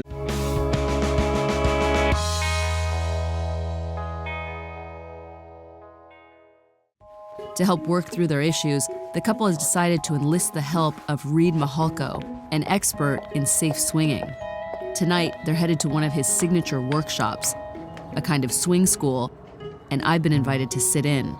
To help work through their issues, the couple has decided to enlist the help of Reed Mahalko, an expert in safe swinging. Tonight, they're headed to one of his signature workshops, a kind of swing school, and I've been invited to sit in.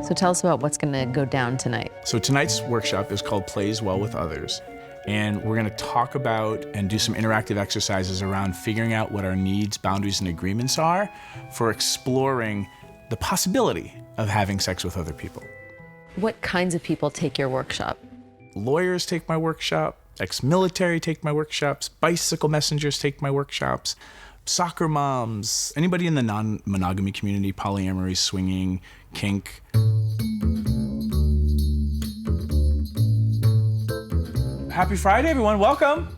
So tell us about what's gonna go down tonight. So tonight's workshop is called Plays Well with Others, and we're gonna talk about and do some interactive exercises around figuring out what our needs, boundaries, and agreements are for exploring the possibility of having sex with other people. What kinds of people take your workshop? Lawyers take my workshop, ex-military take my workshops, bicycle messengers take my workshops, soccer moms, anybody in the non-monogamy community, polyamory, swinging, kink. Happy Friday, everyone. Welcome.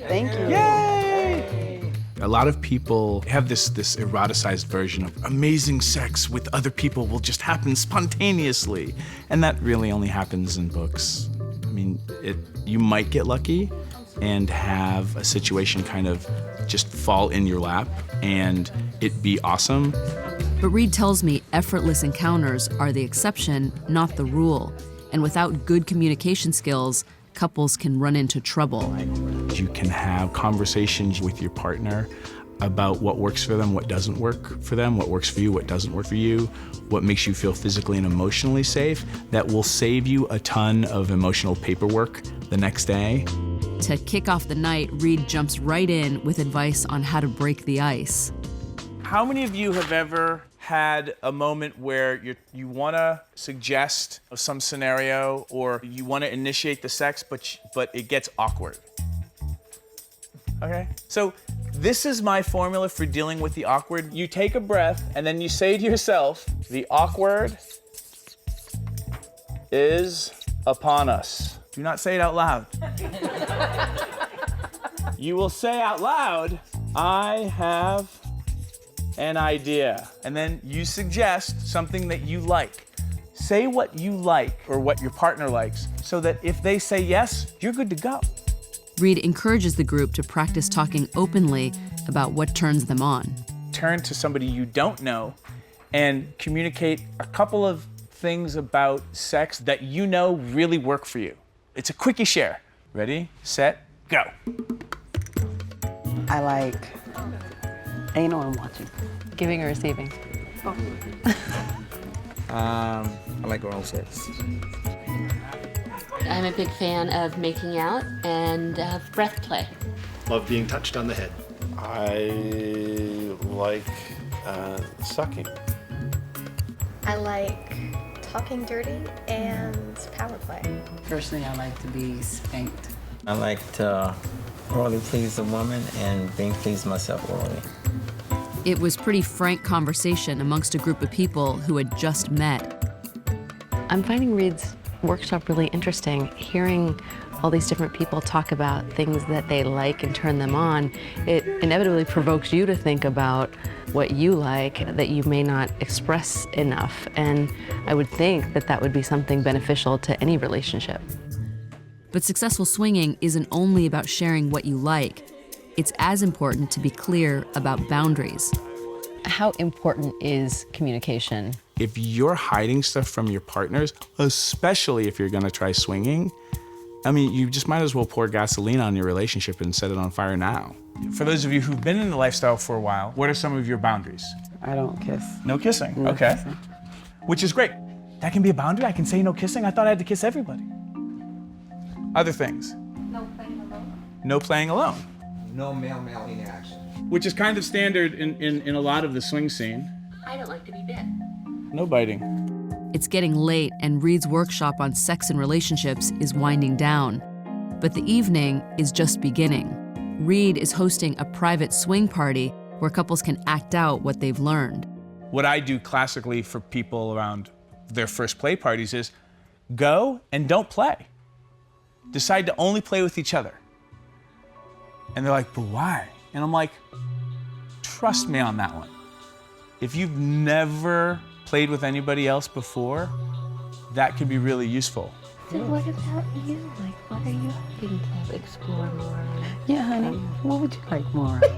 Thank you. Yay! A lot of people have this eroticized version of amazing sex with other people will just happen spontaneously. And that really only happens in books. I mean, you might get lucky and have a situation kind of just fall in your lap and it be awesome. But Reed tells me effortless encounters are the exception, not the rule. And without good communication skills, couples can run into trouble. You can have conversations with your partner about what works for them, what doesn't work for them, what works for you, what doesn't work for you, what makes you feel physically and emotionally safe. That will save you a ton of emotional paperwork the next day. To kick off the night, Reed jumps right in with advice on how to break the ice. How many of you have ever had a moment where you want to suggest some scenario or you want to initiate the sex, but it gets awkward? Okay, so this is my formula for dealing with the awkward. You take a breath and then you say to yourself, the awkward is upon us. Do not say it out loud. You will say out loud, I have an idea. And then you suggest something that you like. Say what you like or what your partner likes so that if they say yes, you're good to go. Reed encourages the group to practice talking openly about what turns them on. Turn to somebody you don't know and communicate a couple of things about sex that you know really work for you. It's a quickie share. Ready, set, go. I like anal and watching. Giving or receiving? I like oral sex. I'm a big fan of making out and of breath play. Love being touched on the head. I like sucking. I like talking dirty and power play. Personally, I like to be spanked. I like to orally please a woman and being pleased myself orally. It was pretty frank conversation amongst a group of people who had just met. I'm finding Reed's workshop really interesting. Hearing all these different people talk about things that they like and turn them on, it inevitably provokes you to think about what you like that you may not express enough. And I would think that that would be something beneficial to any relationship. But successful swinging isn't only about sharing what you like. It's as important to be clear about boundaries. How important is communication? If you're hiding stuff from your partners, especially if you're gonna try swinging, I mean, you just might as well pour gasoline on your relationship and set it on fire now. For those of you who've been in the lifestyle for a while, what are some of your boundaries? I don't kiss. No kissing, No okay. kissing. Which is great. That can be a boundary. I can say no kissing. I thought I had to kiss everybody. Other things. No playing alone. No playing alone. No male-male interaction. Which is kind of standard in a lot of the swing scene. I don't like to be bit. No biting. It's getting late and Reed's workshop on sex and relationships is winding down. But the evening is just beginning. Reed is hosting a private swing party where couples can act out what they've learned. What I do classically for people around their first play parties is go and don't play. Decide to only play with each other. And they're like, but why? And I'm like, trust me on that one. If you've never played with anybody else before, that could be really useful. So what about you? Like, what are you hoping to explore more? Yeah, honey. What would you like more of?